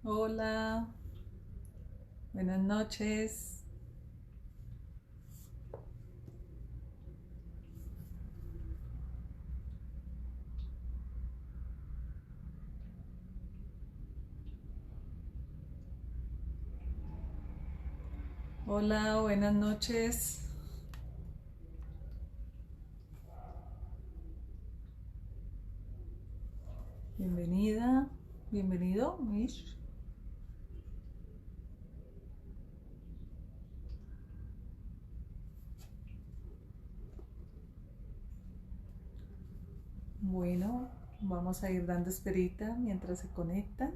Hola, buenas noches. Hola, buenas noches. Bienvenida, bienvenido, Mish. Bueno, vamos a ir dando esperita mientras se conectan.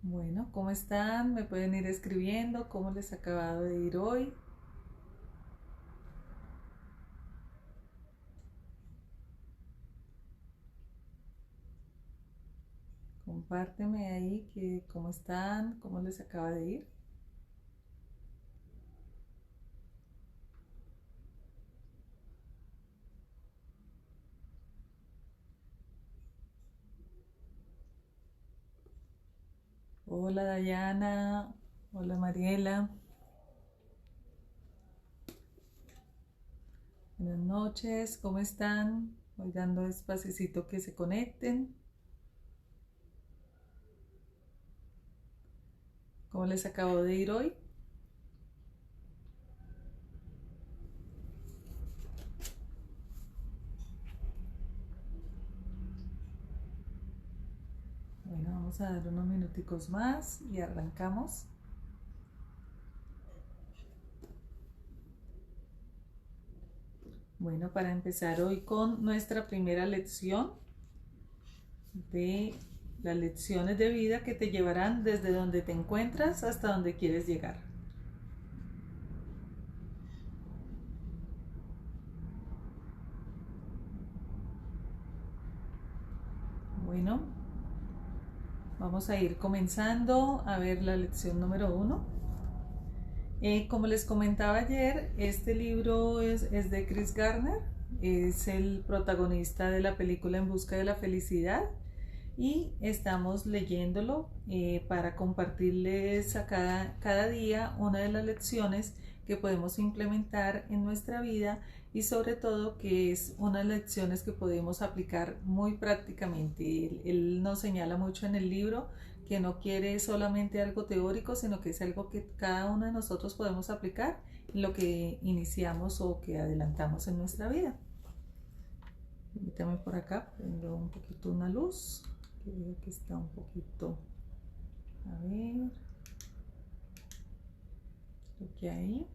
Bueno, ¿cómo están? Me pueden ir escribiendo cómo les ha acabado de ir hoy. Compárteme ahí que cómo están, cómo les acaba de ir. Hola Dayana, hola Mariela. Buenas noches, ¿cómo están? Voy dando despacito que se conecten. ¿Cómo les acabo de ir hoy? Bueno, vamos a dar unos minuticos más y arrancamos. Bueno, para empezar hoy con nuestra primera lección de las lecciones de vida que te llevarán desde donde te encuentras hasta donde quieres llegar. Bueno, vamos a ir comenzando a ver la lección número 1. Como les comentaba ayer, este libro es de Chris Gardner, es el protagonista de la película En busca de la felicidad y estamos leyéndolo para compartirles a cada día una de las lecciones que podemos implementar en nuestra vida y sobre todo que es unas lecciones que podemos aplicar muy prácticamente. Él nos señala mucho en el libro que no quiere solamente algo teórico, sino que es algo que cada uno de nosotros podemos aplicar en lo que iniciamos o que adelantamos en nuestra vida. Permítame por acá, prendo un poquito una luz, que veo que está un poquito, a ver, creo que ahí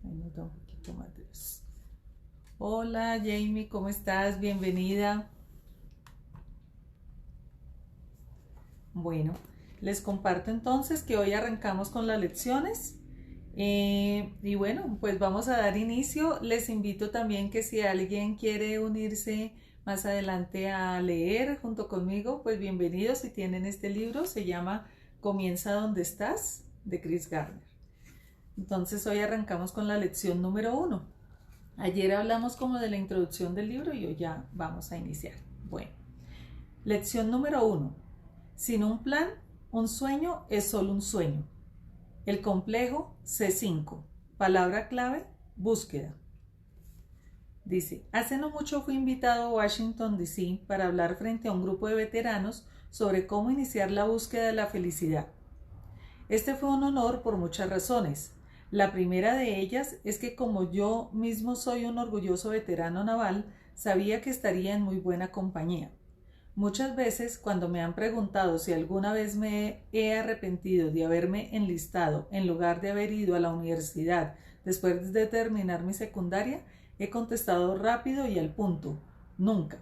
nos da un poquito más de luz. Hola Jamie, ¿cómo estás? Bienvenida. Bueno, les comparto entonces que hoy arrancamos con las lecciones. Y bueno, pues vamos a dar inicio. Les invito también que si alguien quiere unirse más adelante a leer junto conmigo, pues bienvenidos. Si tienen este libro, se llama Comienza donde estás, de Chris Gardner. Entonces hoy arrancamos con la lección número 1. Ayer hablamos como de la introducción del libro y hoy ya vamos a iniciar. Bueno, lección número 1. Sin un plan, un sueño es solo un sueño. El complejo C5. Palabra clave, búsqueda. Dice, hace no mucho fui invitado a Washington, D.C. para hablar frente a un grupo de veteranos sobre cómo iniciar la búsqueda de la felicidad. Este fue un honor por muchas razones. La primera de ellas es que como yo mismo soy un orgulloso veterano naval, sabía que estaría en muy buena compañía. Muchas veces cuando me han preguntado si alguna vez me he arrepentido de haberme enlistado en lugar de haber ido a la universidad después de terminar mi secundaria, he contestado rápido y al punto, nunca.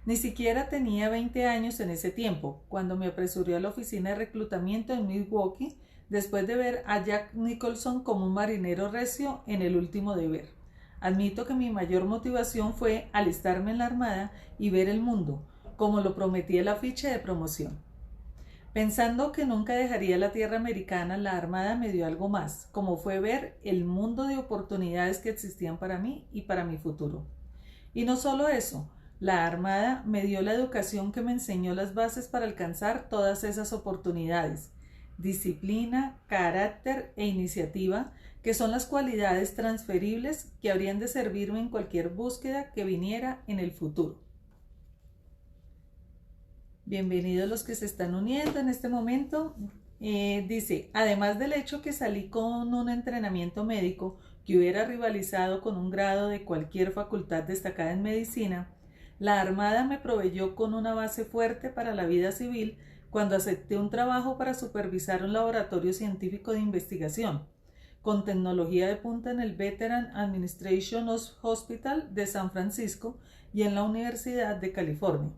Ni siquiera tenía 20 años en ese tiempo, cuando me apresuré a la oficina de reclutamiento en Milwaukee después de ver a Jack Nicholson como un marinero recio en El último deber. Admito que mi mayor motivación fue alistarme en la armada y ver el mundo, como lo prometía la ficha de promoción. Pensando que nunca dejaría la tierra americana, la Armada me dio algo más, como fue ver el mundo de oportunidades que existían para mí y para mi futuro. Y no solo eso, la Armada me dio la educación que me enseñó las bases para alcanzar todas esas oportunidades: disciplina, carácter e iniciativa, que son las cualidades transferibles que habrían de servirme en cualquier búsqueda que viniera en el futuro. Bienvenidos los que se están uniendo en este momento. Dice, además del hecho que salí con un entrenamiento médico que hubiera rivalizado con un grado de cualquier facultad destacada en medicina, la Armada me proveyó con una base fuerte para la vida civil cuando acepté un trabajo para supervisar un laboratorio científico de investigación, con tecnología de punta en el Veteran Administration Hospital de San Francisco y en la Universidad de California.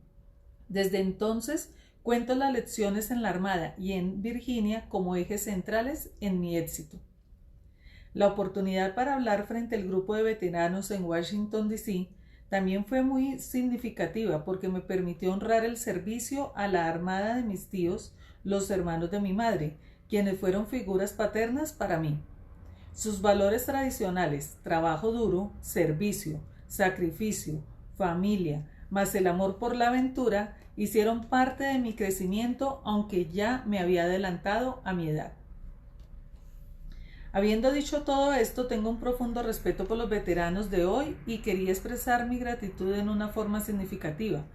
Desde entonces, cuento las lecciones en la Armada y en Virginia como ejes centrales en mi éxito. La oportunidad para hablar frente al grupo de veteranos en Washington, D.C. también fue muy significativa porque me permitió honrar el servicio a la Armada de mis tíos, los hermanos de mi madre, quienes fueron figuras paternas para mí. Sus valores tradicionales, trabajo duro, servicio, sacrificio, familia, más el amor por la aventura, hicieron parte de mi crecimiento, aunque ya me había adelantado a mi edad. Habiendo dicho todo esto, tengo un profundo respeto por los veteranos de hoy y quería expresar mi gratitud en una forma significativa.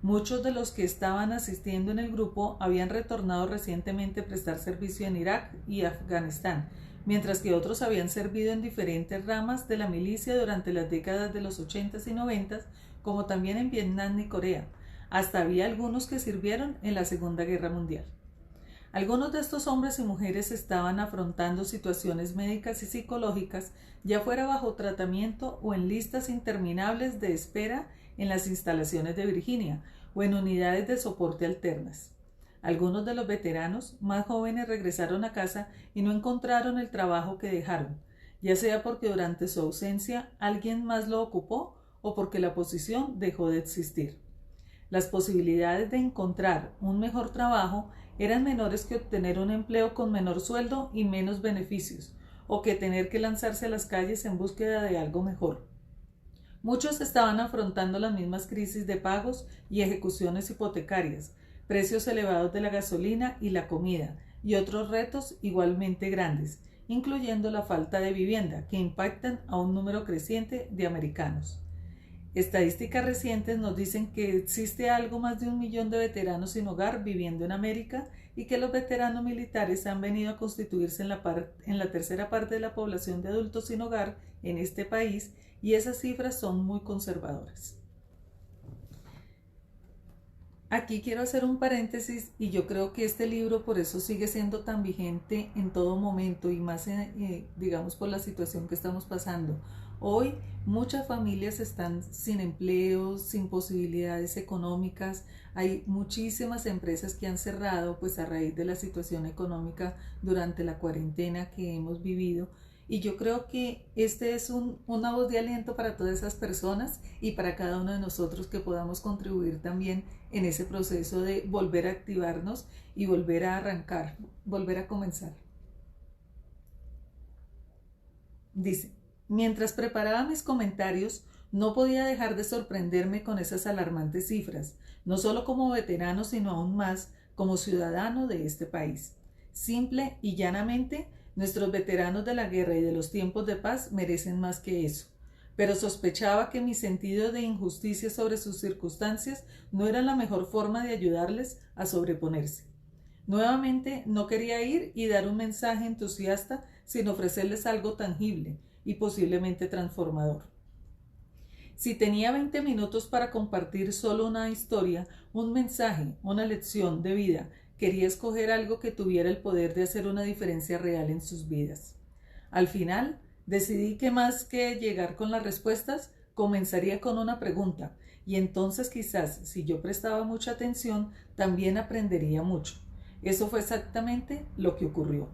Muchos de los que estaban asistiendo en el grupo habían retornado recientemente a prestar servicio en Irak y Afganistán, mientras que otros habían servido en diferentes ramas de la milicia durante las décadas de los 80s y 90s, como también en Vietnam y Corea. Hasta había algunos que sirvieron en la Segunda Guerra Mundial. Algunos de estos hombres y mujeres estaban afrontando situaciones médicas y psicológicas, ya fuera bajo tratamiento o en listas interminables de espera en las instalaciones de Virginia o en unidades de soporte alternas. Algunos de los veteranos más jóvenes regresaron a casa y no encontraron el trabajo que dejaron, ya sea porque durante su ausencia alguien más lo ocupó o porque la posición dejó de existir. Las posibilidades de encontrar un mejor trabajo eran menores que obtener un empleo con menor sueldo y menos beneficios, o que tener que lanzarse a las calles en búsqueda de algo mejor. Muchos estaban afrontando las mismas crisis de pagos y ejecuciones hipotecarias, precios elevados de la gasolina y la comida, y otros retos igualmente grandes, incluyendo la falta de vivienda, que impactan a un número creciente de americanos. Estadísticas recientes nos dicen que existe algo más de 1 millón de veteranos sin hogar viviendo en América y que los veteranos militares han venido a constituirse en la tercera parte de la población de adultos sin hogar en este país, y esas cifras son muy conservadoras. Aquí quiero hacer un paréntesis, y yo creo que este libro por eso sigue siendo tan vigente en todo momento, y más digamos por la situación que estamos pasando. Hoy muchas familias están sin empleo, sin posibilidades económicas. Hay muchísimas empresas que han cerrado pues a raíz de la situación económica durante la cuarentena que hemos vivido. Y yo creo que este es una voz de aliento para todas esas personas y para cada uno de nosotros, que podamos contribuir también en ese proceso de volver a activarnos y volver a arrancar, volver a comenzar. Dice: mientras preparaba mis comentarios, no podía dejar de sorprenderme con esas alarmantes cifras, no solo como veterano, sino aún más como ciudadano de este país. Simple y llanamente, nuestros veteranos de la guerra y de los tiempos de paz merecen más que eso. Pero sospechaba que mi sentido de injusticia sobre sus circunstancias no era la mejor forma de ayudarles a sobreponerse. Nuevamente, no quería ir y dar un mensaje entusiasta sin ofrecerles algo tangible y posiblemente transformador. Si tenía 20 minutos para compartir solo una historia, un mensaje, una lección de vida, quería escoger algo que tuviera el poder de hacer una diferencia real en sus vidas. Al final, decidí que más que llegar con las respuestas, comenzaría con una pregunta, y entonces quizás, si yo prestaba mucha atención, también aprendería mucho. Eso fue exactamente lo que ocurrió.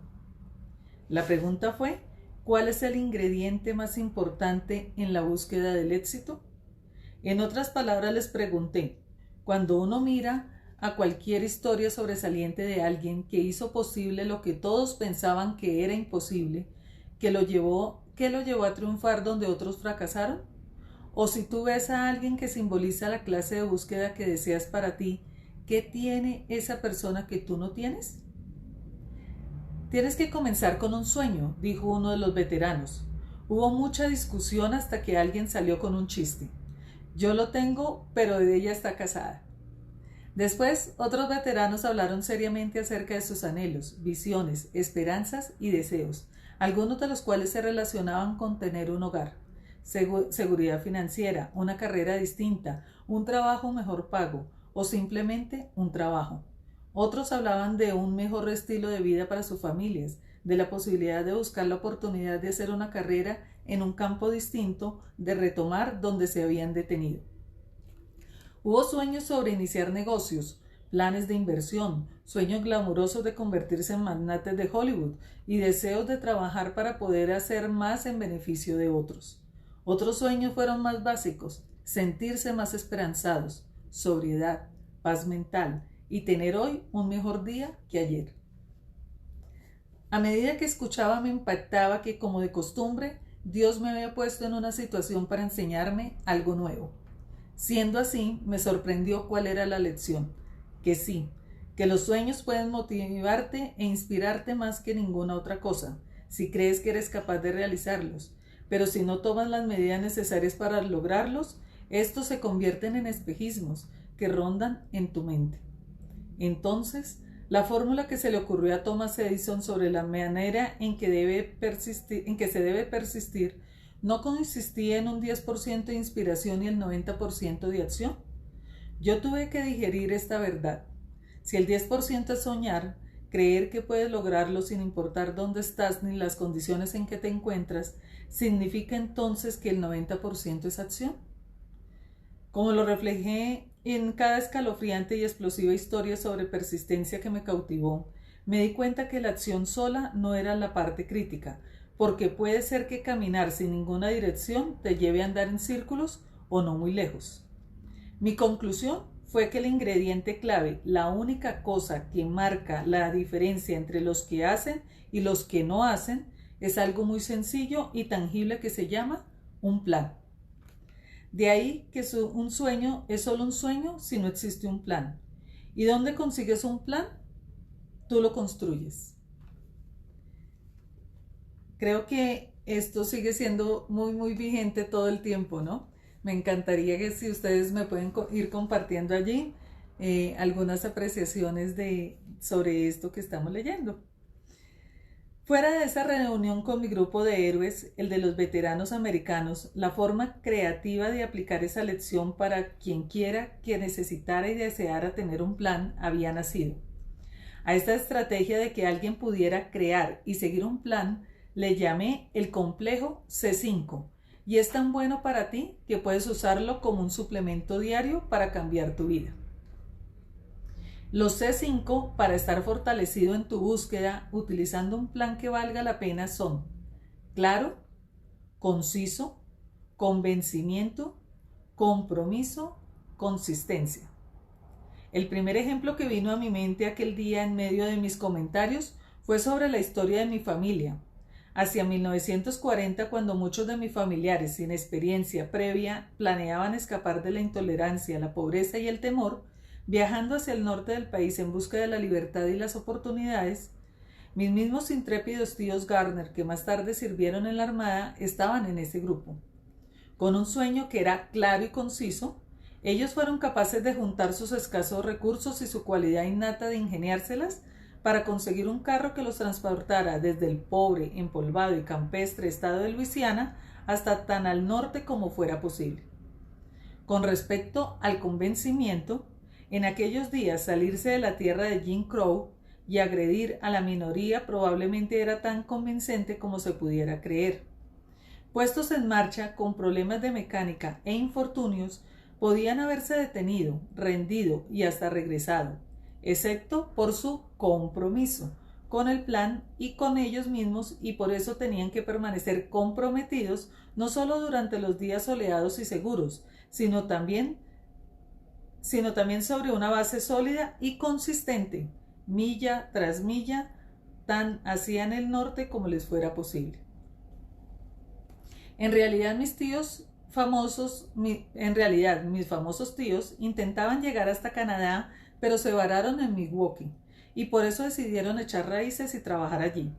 La pregunta fue: ¿cuál es el ingrediente más importante en la búsqueda del éxito? En otras palabras, les pregunté: cuando uno mira a cualquier historia sobresaliente de alguien que hizo posible lo que todos pensaban que era imposible, que lo llevó a triunfar donde otros fracasaron? O si tú ves a alguien que simboliza la clase de búsqueda que deseas para ti, ¿qué tiene esa persona que tú no tienes? Tienes que comenzar con un sueño, dijo uno de los veteranos. Hubo mucha discusión hasta que alguien salió con un chiste. Yo lo tengo, pero ella está casada. Después, otros veteranos hablaron seriamente acerca de sus anhelos, visiones, esperanzas y deseos, algunos de los cuales se relacionaban con tener un hogar, seguridad financiera, una carrera distinta, un trabajo mejor pago o simplemente un trabajo. Otros hablaban de un mejor estilo de vida para sus familias, de la posibilidad de buscar la oportunidad de hacer una carrera en un campo distinto, de retomar donde se habían detenido. Hubo sueños sobre iniciar negocios, planes de inversión, sueños glamurosos de convertirse en magnates de Hollywood y deseos de trabajar para poder hacer más en beneficio de otros. Otros sueños fueron más básicos, sentirse más esperanzados, sobriedad, paz mental y tener hoy un mejor día que ayer. A medida que escuchaba me impactaba que, como de costumbre, Dios me había puesto en una situación para enseñarme algo nuevo. Siendo así, me sorprendió cuál era la lección, que sí, que los sueños pueden motivarte e inspirarte más que ninguna otra cosa, si crees que eres capaz de realizarlos, pero si no tomas las medidas necesarias para lograrlos, estos se convierten en espejismos que rondan en tu mente. Entonces, la fórmula que se le ocurrió a Thomas Edison sobre la manera en que se debe persistir no consistía en un 10% de inspiración y el 90% de acción. Yo tuve que digerir esta verdad. Si el 10% es soñar, creer que puedes lograrlo sin importar dónde estás ni las condiciones en que te encuentras, ¿significa entonces que el 90% es acción? Como lo reflejé en cada escalofriante y explosiva historia sobre persistencia que me cautivó, me di cuenta que la acción sola no era la parte crítica, porque puede ser que caminar sin ninguna dirección te lleve a andar en círculos o no muy lejos. Mi conclusión fue que el ingrediente clave, la única cosa que marca la diferencia entre los que hacen y los que no hacen, es algo muy sencillo y tangible que se llama un plan. De ahí que un sueño es solo un sueño si no existe un plan. ¿Y dónde consigues un plan? Tú lo construyes. Creo que esto sigue siendo muy vigente todo el tiempo, ¿no? Me encantaría que si ustedes me pueden ir compartiendo allí algunas apreciaciones sobre esto que estamos leyendo. Fuera de esa reunión con mi grupo de héroes, el de los veteranos americanos, la forma creativa de aplicar esa lección para quien quiera que necesitara y deseara tener un plan había nacido. A esta estrategia de que alguien pudiera crear y seguir un plan le llamé el complejo C5, y es tan bueno para ti que puedes usarlo como un suplemento diario para cambiar tu vida. Los C5 para estar fortalecido en tu búsqueda utilizando un plan que valga la pena son claro, conciso, convencimiento, compromiso, consistencia. El primer ejemplo que vino a mi mente aquel día en medio de mis comentarios fue sobre la historia de mi familia. Hacia 1940, cuando muchos de mis familiares sin experiencia previa planeaban escapar de la intolerancia, la pobreza y el temor, viajando hacia el norte del país en busca de la libertad y las oportunidades, mis mismos intrépidos tíos Garner, que más tarde sirvieron en la Armada, estaban en ese grupo. Con un sueño que era claro y conciso, ellos fueron capaces de juntar sus escasos recursos y su cualidad innata de ingeniárselas para conseguir un carro que los transportara desde el pobre, empolvado y campestre estado de Luisiana hasta tan al norte como fuera posible. Con respecto al convencimiento, en aquellos días salirse de la tierra de Jim Crow y agredir a la minoría probablemente era tan convincente como se pudiera creer. Puestos en marcha con problemas de mecánica e infortunios, podían haberse detenido, rendido y hasta regresado, excepto por su compromiso con el plan y con ellos mismos, y por eso tenían que permanecer comprometidos no solo durante los días soleados y seguros, sino también sino también sobre una base sólida y consistente, milla tras milla, tan hacia en el norte como les fuera posible. En realidad mis famosos tíos intentaban llegar hasta Canadá, pero se vararon en Milwaukee, y por eso decidieron echar raíces y trabajar allí.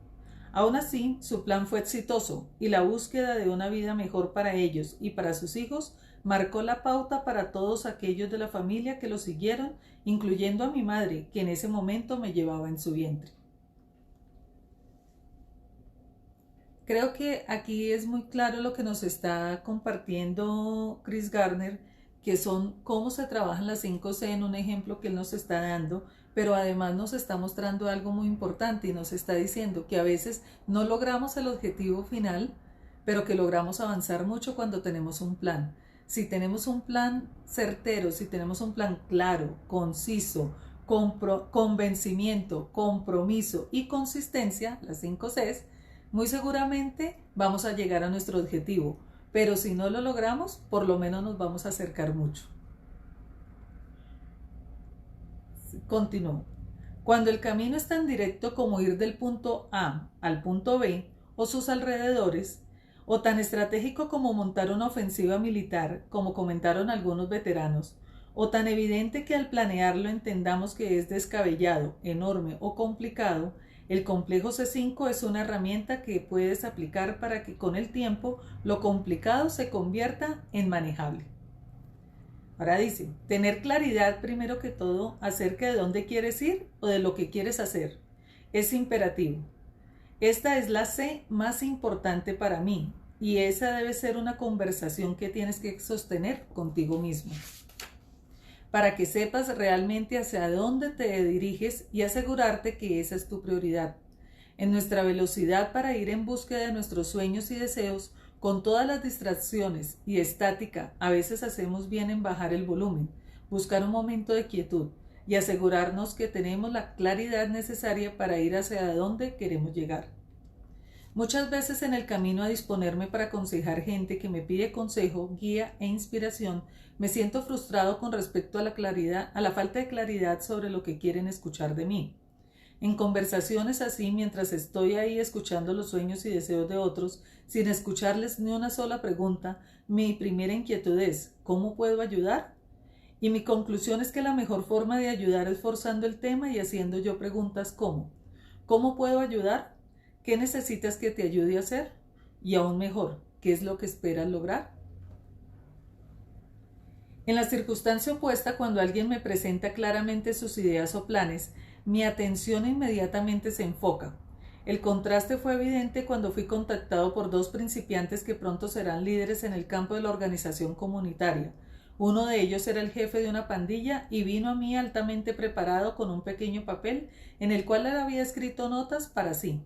Aún así, su plan fue exitoso, y la búsqueda de una vida mejor para ellos y para sus hijos marcó la pauta para todos aquellos de la familia que lo siguieron, incluyendo a mi madre, que en ese momento me llevaba en su vientre. Creo que aquí es muy claro lo que nos está compartiendo Chris Gardner, que son cómo se trabajan las 5C en un ejemplo que él nos está dando, pero además nos está mostrando algo muy importante y nos está diciendo que a veces no logramos el objetivo final, pero que logramos avanzar mucho cuando tenemos un plan. Si tenemos un plan certero, si tenemos un plan claro, conciso, convencimiento, compromiso y consistencia, las 5Cs, muy seguramente vamos a llegar a nuestro objetivo, pero si no lo logramos, por lo menos nos vamos a acercar mucho. Continúo. Cuando el camino es tan directo como ir del punto A al punto B o sus alrededores, o tan estratégico como montar una ofensiva militar, como comentaron algunos veteranos, o tan evidente que al planearlo entendamos que es descabellado, enorme o complicado, el complejo C5 es una herramienta que puedes aplicar para que con el tiempo lo complicado se convierta en manejable. Ahora dice, tener claridad primero que todo acerca de dónde quieres ir o de lo que quieres hacer. Es imperativo. Esta es la C más importante para mí y esa debe ser una conversación que tienes que sostener contigo mismo, para que sepas realmente hacia dónde te diriges y asegurarte que esa es tu prioridad. En nuestra velocidad para ir en búsqueda de nuestros sueños y deseos, con todas las distracciones y estática, a veces hacemos bien en bajar el volumen, buscar un momento de quietud y asegurarnos que tenemos la claridad necesaria para ir hacia dónde queremos llegar. Muchas veces en el camino a disponerme para aconsejar gente que me pide consejo, guía e inspiración, me siento frustrado con respecto a la falta de claridad sobre lo que quieren escuchar de mí. En conversaciones así, mientras estoy ahí escuchando los sueños y deseos de otros, sin escucharles ni una sola pregunta, mi primera inquietud es, ¿cómo puedo ayudar? Y mi conclusión es que la mejor forma de ayudar es forzando el tema y haciendo yo preguntas como, ¿cómo puedo ayudar? ¿Qué necesitas que te ayude a hacer? Y aún mejor, ¿qué es lo que esperas lograr? En la circunstancia opuesta, cuando alguien me presenta claramente sus ideas o planes, mi atención inmediatamente se enfoca. El contraste fue evidente cuando fui contactado por dos principiantes que pronto serán líderes en el campo de la organización comunitaria. Uno de ellos era el jefe de una pandilla y vino a mí altamente preparado con un pequeño papel en el cual él había escrito notas para sí.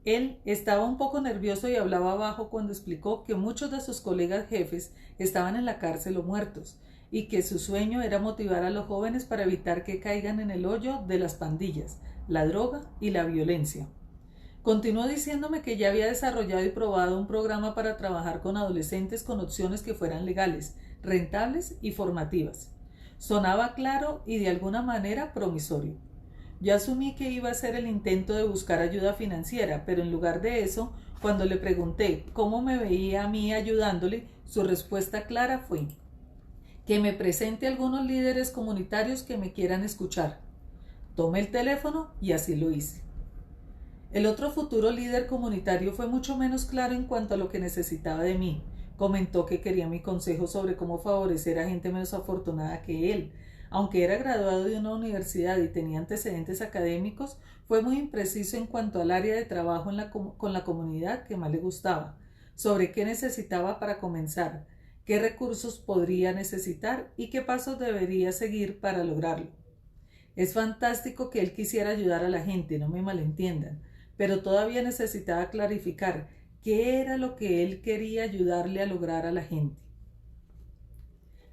Él estaba un poco nervioso y hablaba bajo cuando explicó que muchos de sus colegas jefes estaban en la cárcel o muertos, y que su sueño era motivar a los jóvenes para evitar que caigan en el hoyo de las pandillas, la droga y la violencia. Continuó diciéndome que ya había desarrollado y probado un programa para trabajar con adolescentes con opciones que fueran legales, rentables y formativas. Sonaba claro y de alguna manera promisorio. Yo asumí que iba a ser el intento de buscar ayuda financiera, pero en lugar de eso, cuando le pregunté cómo me veía a mí ayudándole, su respuesta clara fue que me presente a algunos líderes comunitarios que me quieran escuchar. Tomé el teléfono y así lo hice. El otro futuro líder comunitario fue mucho menos claro en cuanto a lo que necesitaba de mí. Comentó que quería mi consejo sobre cómo favorecer a gente menos afortunada que él. Aunque era graduado de una universidad y tenía antecedentes académicos, fue muy impreciso en cuanto al área de trabajo con la comunidad que más le gustaba, sobre qué necesitaba para comenzar, qué recursos podría necesitar y qué pasos debería seguir para lograrlo. Es fantástico que él quisiera ayudar a la gente, no me malentiendan, pero todavía necesitaba clarificar qué era lo que él quería ayudarle a lograr a la gente.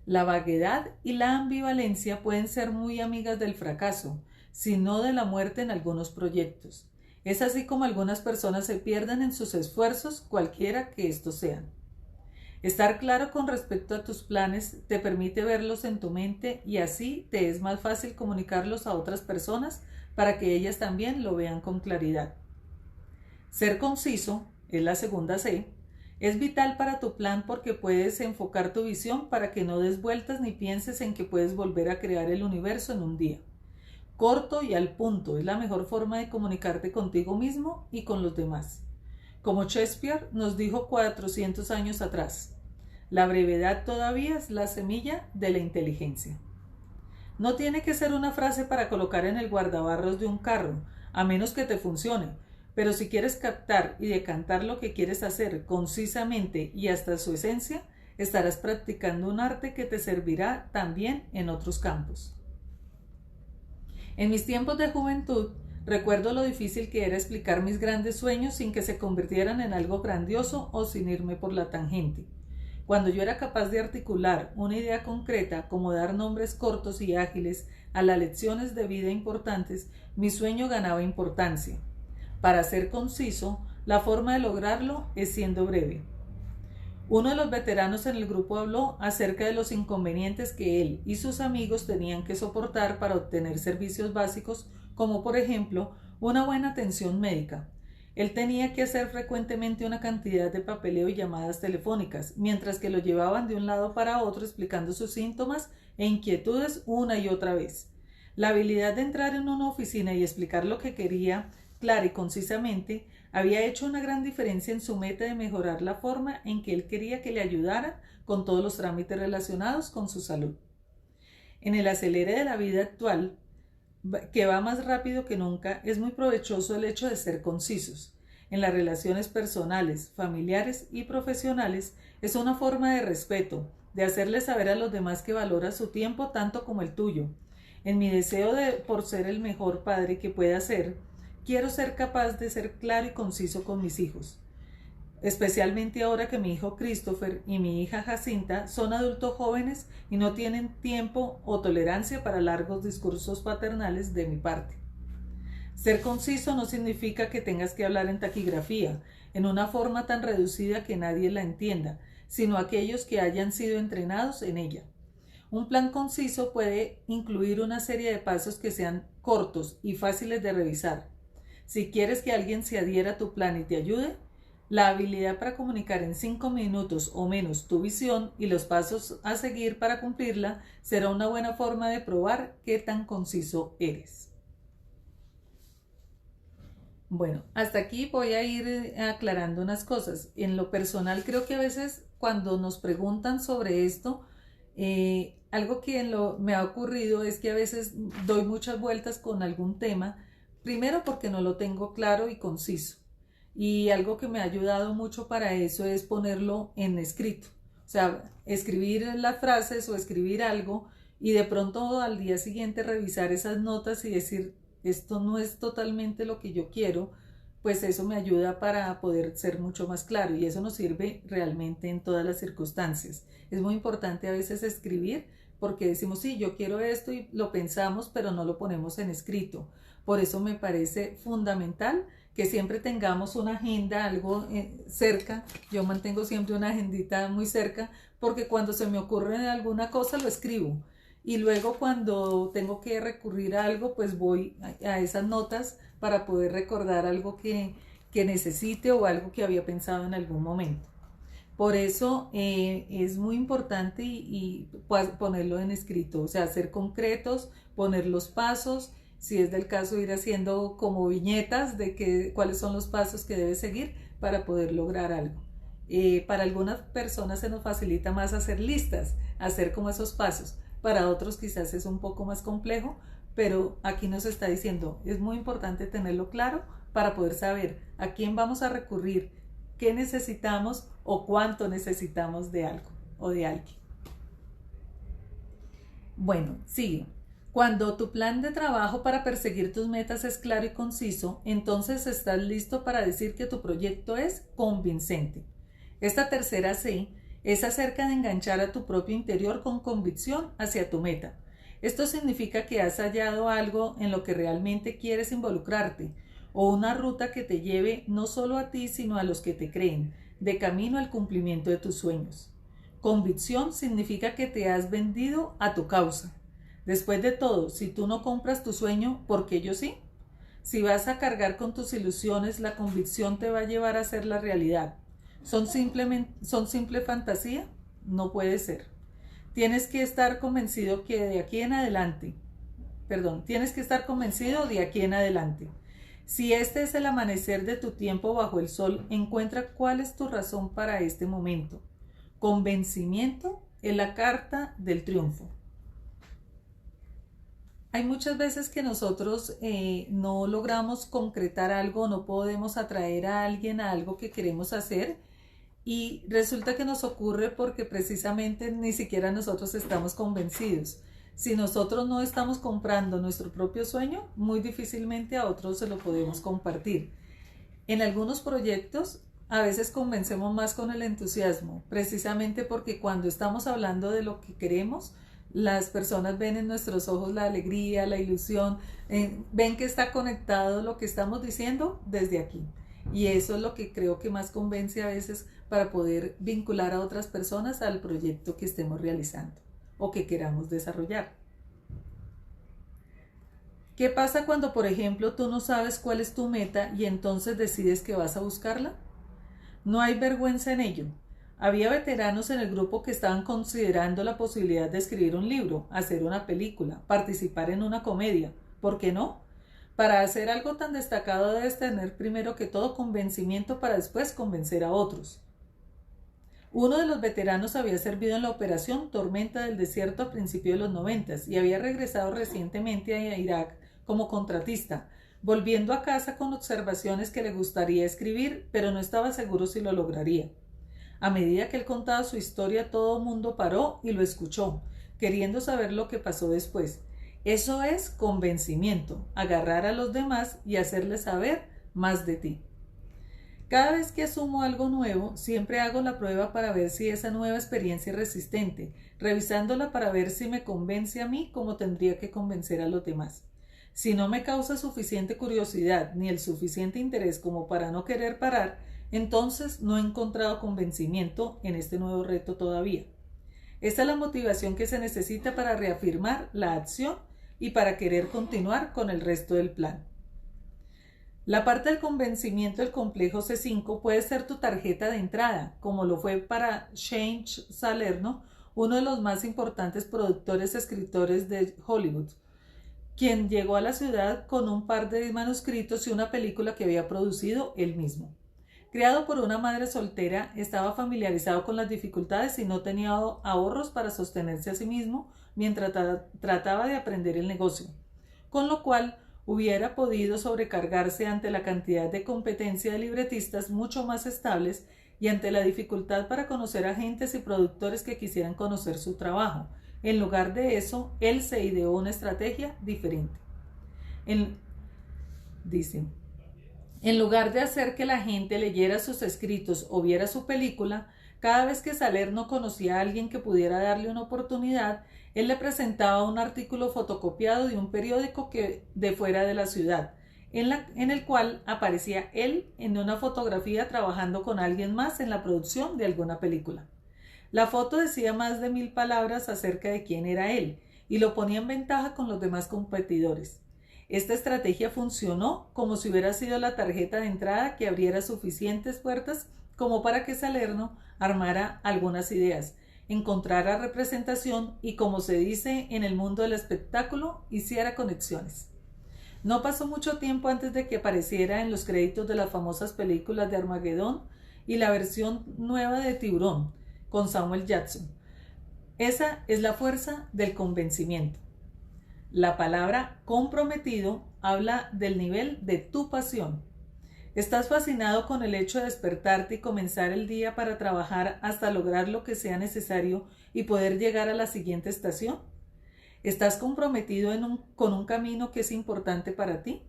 La vaguedad y la ambivalencia pueden ser muy amigas del fracaso, si no de la muerte en algunos proyectos. Es así como algunas personas se pierden en sus esfuerzos, cualquiera que estos sean. Estar claro con respecto a tus planes te permite verlos en tu mente y así te es más fácil comunicarlos a otras personas para que ellas también lo vean con claridad. Ser conciso, es la segunda C, es vital para tu plan porque puedes enfocar tu visión para que no des vueltas ni pienses en que puedes volver a crear el universo en un día. Corto y al punto es la mejor forma de comunicarte contigo mismo y con los demás. Como Shakespeare nos dijo 400 años atrás, la brevedad todavía es la semilla de la inteligencia. No tiene que ser una frase para colocar en el guardabarros de un carro, a menos que te funcione, pero si quieres captar y decantar lo que quieres hacer concisamente y hasta su esencia, estarás practicando un arte que te servirá también en otros campos. En mis tiempos de juventud, recuerdo lo difícil que era explicar mis grandes sueños sin que se convirtieran en algo grandioso o sin irme por la tangente. Cuando yo era capaz de articular una idea concreta, como dar nombres cortos y ágiles a las lecciones de vida importantes, mi sueño ganaba importancia. Para ser conciso, la forma de lograrlo es siendo breve. Uno de los veteranos en el grupo habló acerca de los inconvenientes que él y sus amigos tenían que soportar para obtener servicios básicos, como por ejemplo una buena atención médica. Él tenía que hacer frecuentemente una cantidad de papeleo y llamadas telefónicas, mientras que lo llevaban de un lado para otro explicando sus síntomas e inquietudes una y otra vez. La habilidad de entrar en una oficina y explicar lo que quería clara y concisamente había hecho una gran diferencia en su meta de mejorar la forma en que él quería que le ayudaran con todos los trámites relacionados con su salud. En el acelere de la vida actual, que va más rápido que nunca, es muy provechoso el hecho de ser concisos. En las relaciones personales, familiares y profesionales es una forma de respeto, de hacerle saber a los demás que valora su tiempo tanto como el tuyo. En mi deseo por ser el mejor padre que pueda ser, quiero ser capaz de ser claro y conciso con mis hijos, especialmente ahora que mi hijo Christopher y mi hija Jacinta son adultos jóvenes y no tienen tiempo o tolerancia para largos discursos paternales de mi parte. Ser conciso no significa que tengas que hablar en taquigrafía, en una forma tan reducida que nadie la entienda, sino aquellos que hayan sido entrenados en ella. Un plan conciso puede incluir una serie de pasos que sean cortos y fáciles de revisar. Si quieres que alguien se adhiera a tu plan y te ayude, la habilidad para comunicar en 5 minutos o menos tu visión y los pasos a seguir para cumplirla será una buena forma de probar qué tan conciso eres. Bueno, hasta aquí voy a ir aclarando unas cosas. En lo personal, creo que a veces cuando nos preguntan sobre esto, algo que me ha ocurrido es que a veces doy muchas vueltas con algún tema. Primero porque no lo tengo claro y conciso. Y algo que me ha ayudado mucho para eso es ponerlo en escrito. O sea, escribir las frases o escribir algo y de pronto al día siguiente revisar esas notas y decir, esto no es totalmente lo que yo quiero, pues eso me ayuda para poder ser mucho más claro y eso nos sirve realmente en todas las circunstancias. Es muy importante a veces escribir porque decimos, sí, yo quiero esto y lo pensamos, pero no lo ponemos en escrito. Por eso me parece fundamental que siempre tengamos una agenda, algo cerca. Yo mantengo siempre una agendita muy cerca porque cuando se me ocurre alguna cosa lo escribo. Y luego cuando tengo que recurrir a algo, pues voy a esas notas para poder recordar algo que necesite o algo que había pensado en algún momento. Por eso es muy importante y ponerlo en escrito, o sea, ser concretos, poner los pasos, si es del caso ir haciendo como viñetas de cuáles son los pasos que debes seguir para poder lograr algo. Para algunas personas se nos facilita más hacer listas, hacer como esos pasos. Para otros quizás es un poco más complejo, pero aquí nos está diciendo, es muy importante tenerlo claro para poder saber a quién vamos a recurrir, qué necesitamos o cuánto necesitamos de algo o de alguien. Bueno, sigue. Cuando tu plan de trabajo para perseguir tus metas es claro y conciso, entonces estás listo para decir que tu proyecto es convincente. Esta tercera C es acerca de enganchar a tu propio interior con convicción hacia tu meta. Esto significa que has hallado algo en lo que realmente quieres involucrarte o una ruta que te lleve no solo a ti sino a los que te creen, de camino al cumplimiento de tus sueños. Convicción significa que te has vendido a tu causa. Después de todo, si tú no compras tu sueño, ¿por qué yo sí? Si vas a cargar con tus ilusiones, la convicción te va a llevar a hacer la realidad. ¿Son simple fantasía? No puede ser. Tienes que estar convencido de aquí en adelante. Si este es el amanecer de tu tiempo bajo el sol, encuentra cuál es tu razón para este momento. Convencimiento es la carta del triunfo. Hay muchas veces que nosotros no logramos concretar algo, no podemos atraer a alguien a algo que queremos hacer, y resulta que nos ocurre porque precisamente ni siquiera nosotros estamos convencidos. Si nosotros no estamos comprando nuestro propio sueño, muy difícilmente a otros se lo podemos compartir. En algunos proyectos a veces convencemos más con el entusiasmo, precisamente porque cuando estamos hablando de lo que queremos, las personas ven en nuestros ojos la alegría, la ilusión, ven que está conectado lo que estamos diciendo desde aquí. Y eso es lo que creo que más convence a veces para poder vincular a otras personas al proyecto que estemos realizando o que queramos desarrollar. ¿Qué pasa cuando, por ejemplo, tú no sabes cuál es tu meta y entonces decides que vas a buscarla? No hay vergüenza en ello. Había veteranos en el grupo que estaban considerando la posibilidad de escribir un libro, hacer una película, participar en una comedia. ¿Por qué no? Para hacer algo tan destacado debes tener primero que todo convencimiento para después convencer a otros. Uno de los veteranos había servido en la Operación Tormenta del Desierto a principios de los 90 y había regresado recientemente a Irak como contratista, volviendo a casa con observaciones que le gustaría escribir, pero no estaba seguro si lo lograría. A medida que él contaba su historia, todo el mundo paró y lo escuchó, queriendo saber lo que pasó después. Eso es convencimiento, agarrar a los demás y hacerles saber más de ti. Cada vez que asumo algo nuevo, siempre hago la prueba para ver si esa nueva experiencia es resistente, revisándola para ver si me convence a mí como tendría que convencer a los demás. Si no me causa suficiente curiosidad ni el suficiente interés como para no querer parar, entonces no he encontrado convencimiento en este nuevo reto todavía. Esta es la motivación que se necesita para reafirmar la acción y para querer continuar con el resto del plan. La parte del convencimiento del complejo C5 puede ser tu tarjeta de entrada, como lo fue para Shane Salerno, uno de los más importantes productores y escritores de Hollywood, quien llegó a la ciudad con un par de manuscritos y una película que había producido él mismo. Criado por una madre soltera, estaba familiarizado con las dificultades y no tenía ahorros para sostenerse a sí mismo mientras trataba de aprender el negocio, con lo cual hubiera podido sobrecargarse ante la cantidad de competencia de libretistas mucho más estables y ante la dificultad para conocer agentes y productores que quisieran conocer su trabajo. En lugar de eso, él se ideó una estrategia diferente. En lugar de hacer que la gente leyera sus escritos o viera su película, cada vez que Salerno conocía a alguien que pudiera darle una oportunidad, él le presentaba un artículo fotocopiado de un periódico de fuera de la ciudad, en el cual aparecía él en una fotografía trabajando con alguien más en la producción de alguna película. La foto decía más de 1000 palabras acerca de quién era él y lo ponía en ventaja con los demás competidores. Esta estrategia funcionó como si hubiera sido la tarjeta de entrada que abriera suficientes puertas como para que Salerno armara algunas ideas, encontrara representación y, como se dice en el mundo del espectáculo, hiciera conexiones. No pasó mucho tiempo antes de que apareciera en los créditos de las famosas películas de Armagedón y la versión nueva de Tiburón, con Samuel Jackson. Esa es la fuerza del convencimiento. La palabra comprometido habla del nivel de tu pasión. ¿Estás fascinado con el hecho de despertarte y comenzar el día para trabajar hasta lograr lo que sea necesario y poder llegar a la siguiente estación? ¿Estás comprometido con un camino que es importante para ti?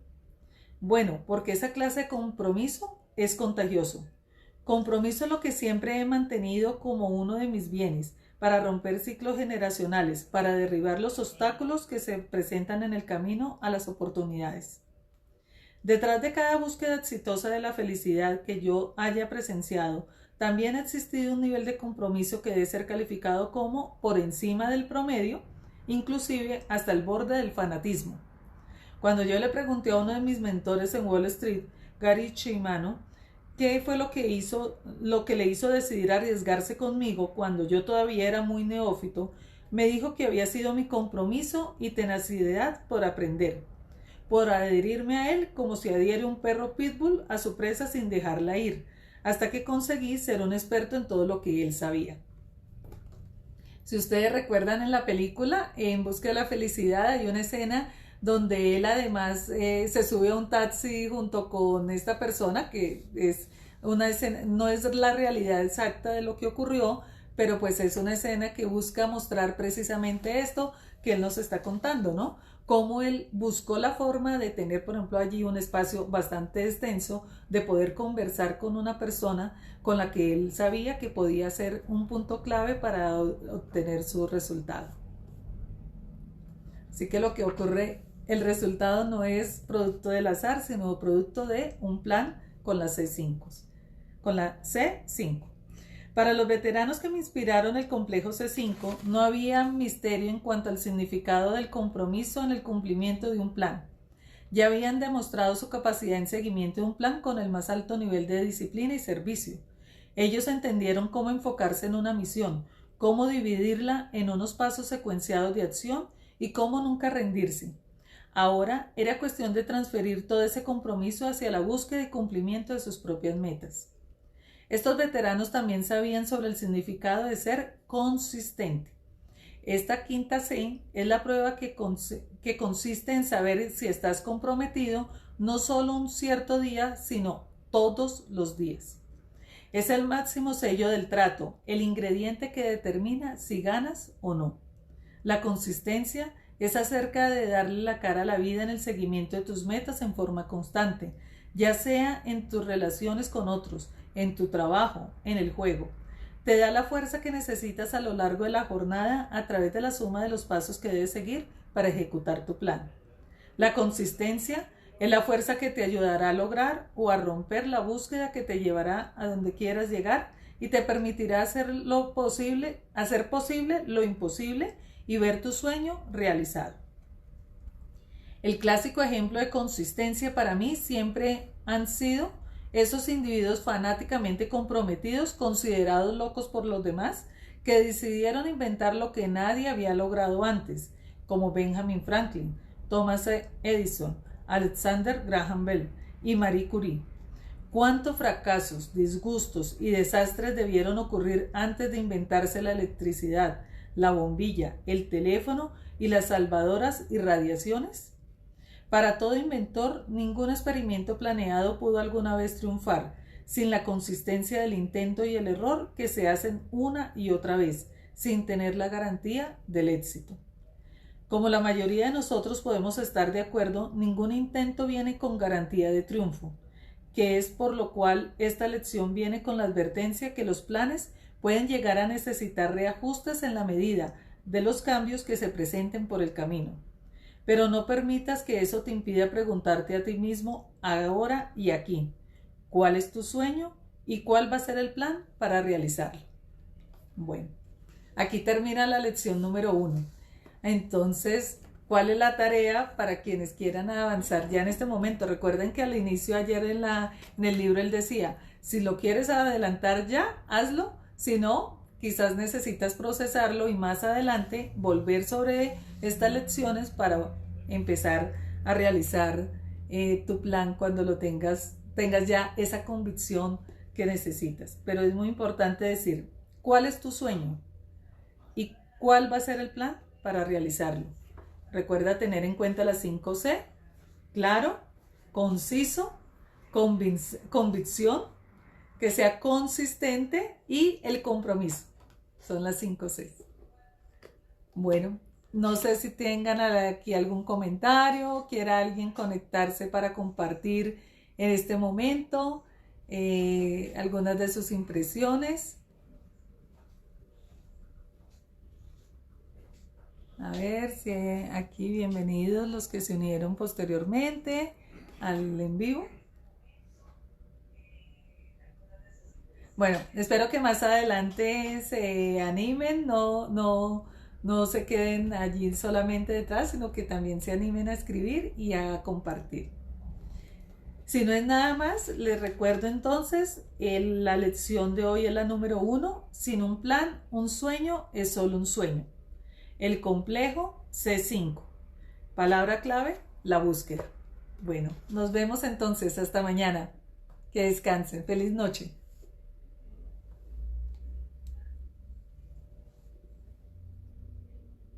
Bueno, porque esa clase de compromiso es contagioso. Compromiso es lo que siempre he mantenido como uno de mis bienes, para romper ciclos generacionales, para derribar los obstáculos que se presentan en el camino a las oportunidades. Detrás de cada búsqueda exitosa de la felicidad que yo haya presenciado, también ha existido un nivel de compromiso que debe ser calificado como por encima del promedio, inclusive hasta el borde del fanatismo. Cuando yo le pregunté a uno de mis mentores en Wall Street, Gary Chimano, qué fue lo que le hizo decidir arriesgarse conmigo cuando yo todavía era muy neófito, me dijo que había sido mi compromiso y tenacidad por aprender, por adherirme a él como si adhiere un perro pitbull a su presa sin dejarla ir, hasta que conseguí ser un experto en todo lo que él sabía. Si ustedes recuerdan en la película En busca de la felicidad hay una escena donde él además se sube a un taxi junto con esta persona que es una escena, no es la realidad exacta de lo que ocurrió, pero pues es una escena que busca mostrar precisamente esto que él nos está contando, ¿no? Cómo él buscó la forma de tener, por ejemplo, allí un espacio bastante extenso, de poder conversar con una persona con la que él sabía que podía ser un punto clave para obtener su resultado. Así que lo que ocurre, el resultado no es producto del azar, sino producto de un plan con las C5. Con la C5. Para los veteranos que me inspiraron el complejo C5, no había misterio en cuanto al significado del compromiso en el cumplimiento de un plan. Ya habían demostrado su capacidad en seguimiento de un plan con el más alto nivel de disciplina y servicio. Ellos entendieron cómo enfocarse en una misión, cómo dividirla en unos pasos secuenciados de acción y cómo nunca rendirse. Ahora era cuestión de transferir todo ese compromiso hacia la búsqueda y cumplimiento de sus propias metas. Estos veteranos también sabían sobre el significado de ser consistente. Esta quinta C es la prueba que consiste en saber si estás comprometido no solo un cierto día, sino todos los días. Es el máximo sello del trato, el ingrediente que determina si ganas o no. La consistencia es acerca de darle la cara a la vida en el seguimiento de tus metas en forma constante, ya sea en tus relaciones con otros, en tu trabajo, en el juego. Te da la fuerza que necesitas a lo largo de la jornada a través de la suma de los pasos que debes seguir para ejecutar tu plan. La consistencia es la fuerza que te ayudará a lograr o a romper la búsqueda que te llevará a donde quieras llegar y te permitirá hacer posible lo imposible y ver tu sueño realizado. El clásico ejemplo de consistencia para mí siempre han sido esos individuos fanáticamente comprometidos, considerados locos por los demás, que decidieron inventar lo que nadie había logrado antes, como Benjamin Franklin, Thomas Edison, Alexander Graham Bell y Marie Curie. ¿Cuántos fracasos, disgustos y desastres debieron ocurrir antes de inventarse la electricidad, la bombilla, el teléfono y las salvadoras irradiaciones? Para todo inventor, ningún experimento planeado pudo alguna vez triunfar, sin la consistencia del intento y el error que se hacen una y otra vez, sin tener la garantía del éxito. Como la mayoría de nosotros podemos estar de acuerdo, ningún intento viene con garantía de triunfo, que es por lo cual esta lección viene con la advertencia que los planes pueden llegar a necesitar reajustes en la medida de los cambios que se presenten por el camino. Pero no permitas que eso te impida preguntarte a ti mismo ahora y aquí, ¿cuál es tu sueño y cuál va a ser el plan para realizarlo? Bueno, aquí termina la lección número 1. Entonces, ¿cuál es la tarea para quienes quieran avanzar ya en este momento? Recuerden que al inicio ayer en el libro él decía, si lo quieres adelantar ya, hazlo, si no, quizás necesitas procesarlo y más adelante volver sobre estas lecciones para empezar a realizar tu plan cuando lo tengas ya esa convicción que necesitas. Pero es muy importante decir, ¿cuál es tu sueño? ¿Y cuál va a ser el plan para realizarlo? Recuerda tener en cuenta las 5C, claro, conciso, convicción, que sea consistente y el compromiso. Son las 5C. Bueno, no sé si tengan aquí algún comentario, quiera alguien conectarse para compartir en este momento algunas de sus impresiones. A ver si aquí bienvenidos los que se unieron posteriormente al en vivo. Bueno, espero que más adelante se animen, no se queden allí solamente detrás, sino que también se animen a escribir y a compartir. Si no es nada más, les recuerdo entonces, la lección de hoy es la número 1. Sin un plan, un sueño es solo un sueño. El complejo, C5. Palabra clave, la búsqueda. Bueno, nos vemos entonces. Hasta mañana. Que descansen. Feliz noche.